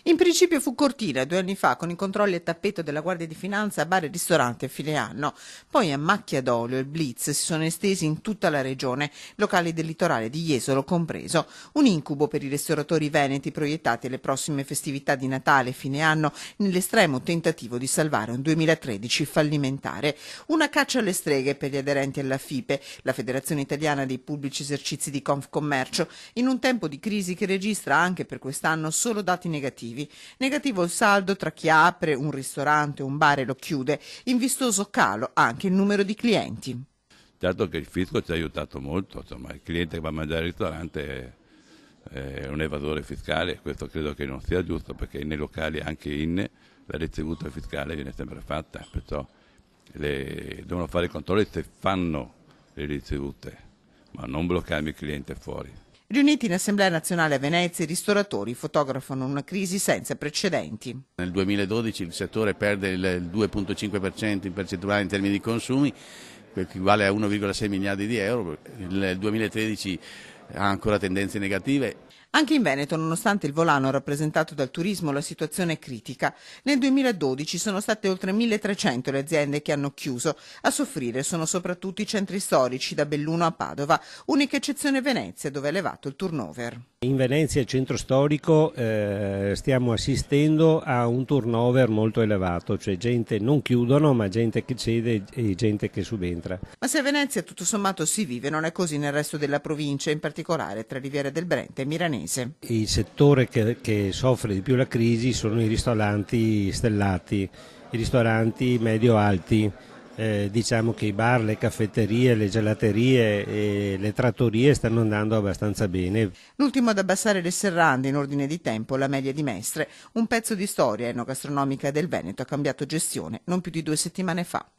In principio fu Cortina 2 anni fa con i controlli a tappeto della Guardia di Finanza a bar e ristoranti a fine anno. Poi a macchia d'olio e il blitz si sono estesi in tutta la regione, locali del litorale di Jesolo compreso. Un incubo per i ristoratori veneti proiettati alle prossime festività di Natale e fine anno nell'estremo tentativo di salvare un 2013 fallimentare. Una caccia alle streghe per gli aderenti alla FIPE, la Federazione Italiana dei Pubblici Esercizi di Confcommercio, in un tempo di crisi che registra anche per quest'anno solo dati negativi. Negativo il saldo tra chi apre un ristorante, un bar e lo chiude, in vistoso calo anche il numero di clienti. Certo che il fisco ci ha aiutato molto, insomma, il cliente che va a mangiare al ristorante è un evasore fiscale, questo credo che non sia giusto perché nei locali anche in la ricevuta fiscale viene sempre fatta, perciò devono fare i controlli se fanno le ricevute, ma non bloccarmi il cliente fuori. Riuniti in Assemblea Nazionale a Venezia, i ristoratori fotografano una crisi senza precedenti. Nel 2012 il settore perde il 2,5% in percentuale in termini di consumi, che equivale a 1,6 miliardi di euro. Il 2013 ha ancora tendenze negative. Anche in Veneto, nonostante il volano rappresentato dal turismo, la situazione è critica. Nel 2012 sono state oltre 1.300 le aziende che hanno chiuso. A soffrire sono soprattutto i centri storici, da Belluno a Padova. Unica eccezione Venezia, dove è elevato il turnover. In Venezia, centro storico, stiamo assistendo a un turnover molto elevato, cioè gente non chiudono, ma gente che cede e gente che subentra. Ma se a Venezia tutto sommato si vive, non è così nel resto della provincia, in particolare tra Riviera del Brenta e Milanese. Il settore che soffre di più la crisi sono i ristoranti stellati, i ristoranti medio-alti. Diciamo che i bar, le caffetterie, le gelaterie e le trattorie stanno andando abbastanza bene. L'ultimo ad abbassare le serrande in ordine di tempo, la Media di Mestre, un pezzo di storia enogastronomica del Veneto ha cambiato gestione non più di 2 settimane fa.